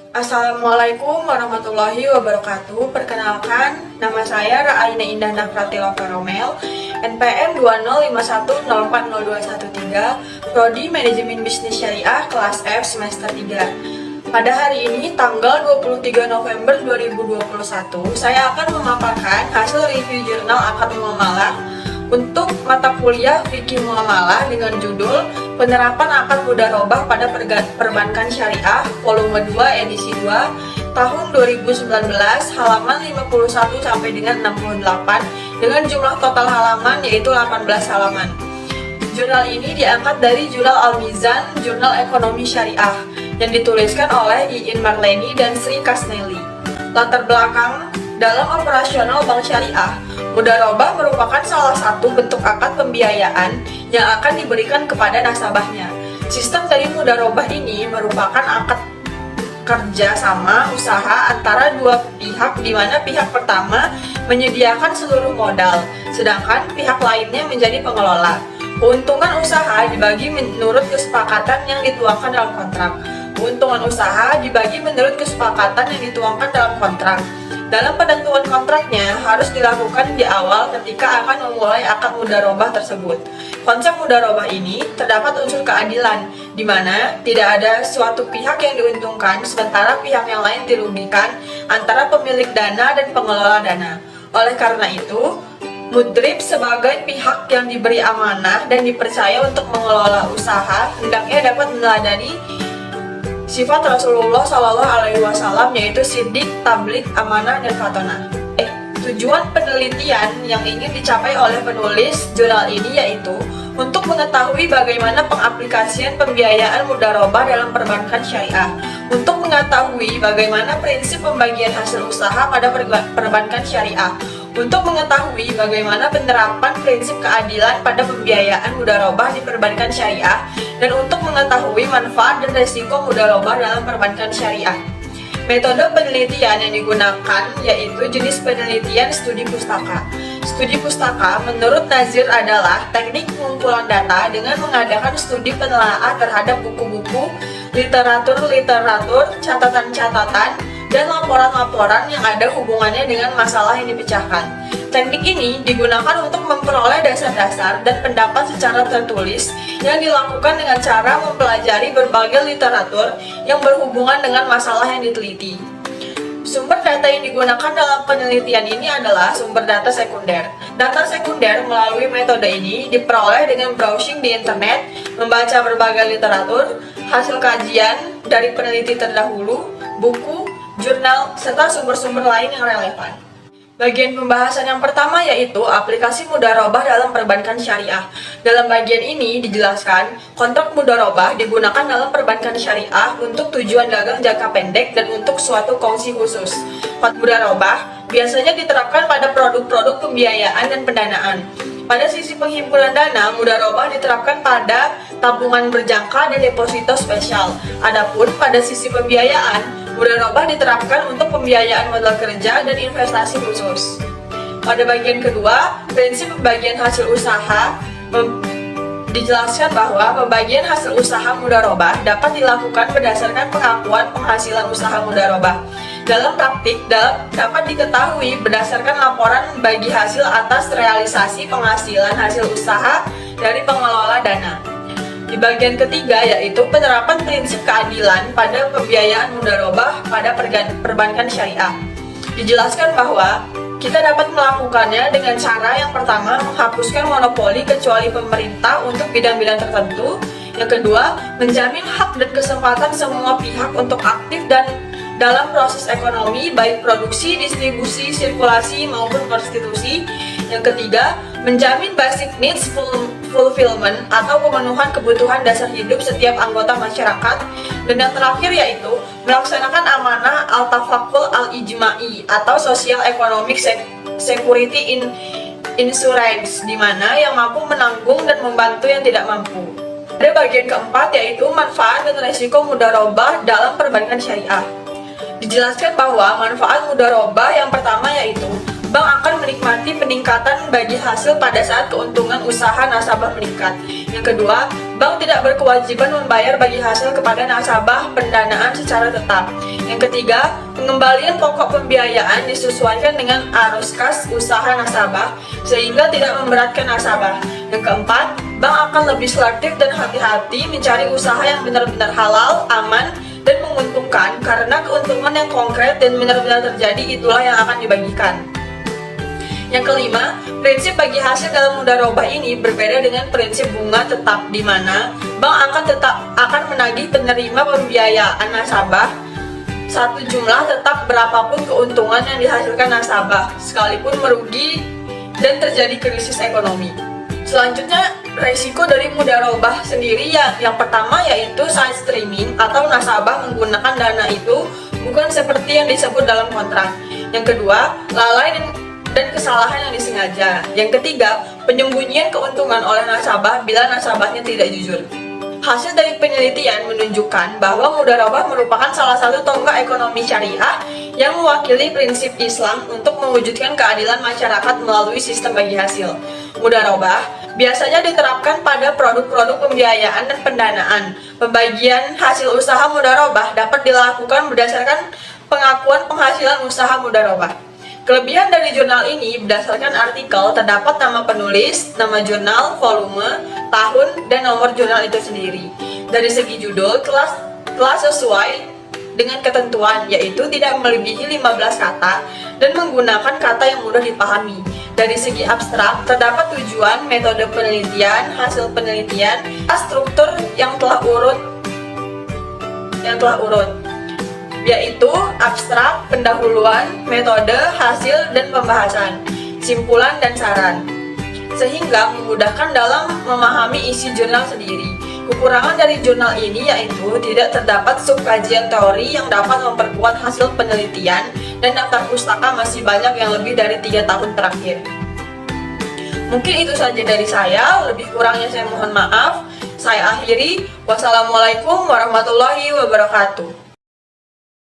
Assalamualaikum warahmatullahi wabarakatuh. Perkenalkan, nama saya Ra'aina Indah Nafratila Romel, NPM 201040213, Prodi Manajemen Bisnis Syariah kelas F semester 3. Pada hari ini, tanggal 23 November 2021, saya akan memaparkan hasil review jurnal Akad Muamalah untuk mata kuliah Fikih Muamalah dengan judul Penerapan Akad Mudharabah pada Perbankan Syariah Volume 2 edisi 2 tahun 2019 halaman 51 sampai dengan 68 dengan jumlah total halaman yaitu 18 halaman. Jurnal ini diangkat dari Jurnal Al-Mizan, Jurnal Ekonomi Syariah yang dituliskan oleh Iin Marleni dan Sri Kasneli. Latar belakang dalam operasional bank syariah, mudharabah merupakan salah satu bentuk akad pembiayaan yang akan diberikan kepada nasabahnya. Sistem dari mudharabah ini merupakan akad kerja sama usaha antara dua pihak di mana pihak pertama menyediakan seluruh modal, sedangkan pihak lainnya menjadi pengelola. Keuntungan usaha dibagi menurut kesepakatan yang dituangkan dalam kontrak. Keuntungan usaha dibagi menurut kesepakatan yang dituangkan dalam kontrak. Dalam penentuan kontraknya harus dilakukan di awal ketika akan memulai akad mudharabah tersebut. Konsep mudharabah ini terdapat unsur keadilan, di mana tidak ada suatu pihak yang diuntungkan sementara pihak yang lain dirugikan antara pemilik dana dan pengelola dana. Oleh karena itu, mudrib sebagai pihak yang diberi amanah dan dipercaya untuk mengelola usaha hendaknya dapat meneladani sifat Rasulullah Shallallahu Alaihi Wasallam yaitu sidik, tablik, amanah, dan fatonah. Tujuan penelitian yang ingin dicapai oleh penulis jurnal ini yaitu untuk mengetahui bagaimana pengaplikasian pembiayaan mudharabah dalam perbankan syariah, untuk mengetahui bagaimana prinsip pembagian hasil usaha pada perbankan syariah, untuk mengetahui bagaimana penerapan prinsip keadilan pada pembiayaan mudharabah di perbankan syariah, dan untuk mengetahui manfaat dan resiko mudharabah dalam perbankan syariah. Metode penelitian yang digunakan yaitu jenis penelitian studi pustaka. Studi pustaka menurut Nazir adalah teknik pengumpulan data dengan mengadakan studi penelaahan terhadap buku-buku, literatur, catatan-catatan, dan laporan-laporan yang ada hubungannya dengan masalah yang dipecahkan. Teknik ini digunakan untuk memperoleh dasar-dasar dan pendapat secara tertulis yang dilakukan dengan cara mempelajari berbagai literatur yang berhubungan dengan masalah yang diteliti. Sumber data yang digunakan dalam penelitian ini adalah sumber data sekunder. Data sekunder melalui metode ini diperoleh dengan browsing di internet, membaca berbagai literatur, hasil kajian dari peneliti terdahulu, buku, jurnal, serta sumber-sumber lain yang relevan. Bagian pembahasan yang pertama yaitu aplikasi mudharabah dalam perbankan syariah. Dalam bagian ini dijelaskan, kontrak mudharabah digunakan dalam perbankan syariah untuk tujuan dagang jangka pendek dan untuk suatu kongsi khusus. Kontrak mudharabah biasanya diterapkan pada produk-produk pembiayaan dan pendanaan. Pada sisi penghimpunan dana, mudharabah diterapkan pada tabungan berjangka dan deposito spesial. Adapun pada sisi pembiayaan, mudharabah diterapkan untuk pembiayaan modal kerja dan investasi khusus. Pada bagian kedua, prinsip pembagian hasil usaha dijelaskan bahwa pembagian hasil usaha mudharabah dapat dilakukan berdasarkan pengakuan penghasilan usaha mudharabah. Dalam praktik, dapat diketahui berdasarkan laporan bagi hasil atas realisasi penghasilan hasil usaha dari pengelola dana. Di bagian ketiga yaitu penerapan prinsip keadilan pada pembiayaan mudharabah pada perbankan syariah. Dijelaskan bahwa kita dapat melakukannya dengan cara yang pertama menghapuskan monopoli kecuali pemerintah untuk bidang-bidang tertentu. Yang kedua, menjamin hak dan kesempatan semua pihak untuk aktif dan dalam proses ekonomi baik produksi, distribusi, sirkulasi maupun prostitusi. Yang ketiga, menjamin basic needs fulfillment atau pemenuhan kebutuhan dasar hidup setiap anggota masyarakat. Dan yang terakhir yaitu melaksanakan amanah al-tafakul al-ijma'i atau social economic security insurance, di mana yang mampu menanggung dan membantu yang tidak mampu. Ada bagian keempat yaitu manfaat dan resiko mudharabah dalam perbankan syariah. Dijelaskan bahwa manfaat mudharabah yang pertama yaitu bank akan menikmati peningkatan bagi hasil pada saat keuntungan usaha nasabah meningkat. Yang kedua, bank tidak berkewajiban membayar bagi hasil kepada nasabah pendanaan secara tetap. Yang ketiga, pengembalian pokok pembiayaan disesuaikan dengan arus kas usaha nasabah sehingga tidak memberatkan nasabah. Yang keempat, bank akan lebih selektif dan hati-hati mencari usaha yang benar-benar halal, aman, dan menguntungkan karena keuntungan yang konkret dan benar-benar terjadi itulah yang akan dibagikan. Yang kelima, prinsip bagi hasil dalam mudharabah ini berbeda dengan prinsip bunga tetap, di mana bank akan menagih penerima pembiayaan nasabah satu jumlah tetap berapapun keuntungan yang dihasilkan nasabah, sekalipun merugi dan terjadi krisis ekonomi. Selanjutnya, resiko dari mudharabah sendiri yang pertama yaitu side streaming atau nasabah menggunakan dana itu bukan seperti yang disebut dalam kontrak. Yang kedua, lalai dan kesalahan yang disengaja. Yang ketiga, penyembunyian keuntungan oleh nasabah bila nasabahnya tidak jujur. Hasil dari penelitian menunjukkan bahwa mudharabah merupakan salah satu tonggak ekonomi syariah yang mewakili prinsip Islam untuk mewujudkan keadilan masyarakat melalui sistem bagi hasil. Mudharabah biasanya diterapkan pada produk-produk pembiayaan dan pendanaan. Pembagian hasil usaha mudharabah dapat dilakukan berdasarkan pengakuan penghasilan usaha mudharabah. Kelebihan dari jurnal ini berdasarkan artikel terdapat nama penulis, nama jurnal, volume, tahun, dan nomor jurnal itu sendiri. Dari segi judul, telah sesuai dengan ketentuan, yaitu tidak melebihi 15 kata dan menggunakan kata yang mudah dipahami. Dari segi abstrak, terdapat tujuan, metode penelitian, hasil penelitian, struktur yang telah urut, yaitu abstrak, pendahuluan, metode, hasil, dan pembahasan, simpulan, dan saran, sehingga memudahkan dalam memahami isi jurnal sendiri. Kekurangan dari jurnal ini yaitu tidak terdapat subkajian teori yang dapat memperkuat hasil penelitian dan daftar pustaka masih banyak yang lebih dari 3 tahun terakhir. Mungkin itu saja dari saya, lebih kurangnya saya mohon maaf. Saya akhiri, wassalamualaikum warahmatullahi wabarakatuh.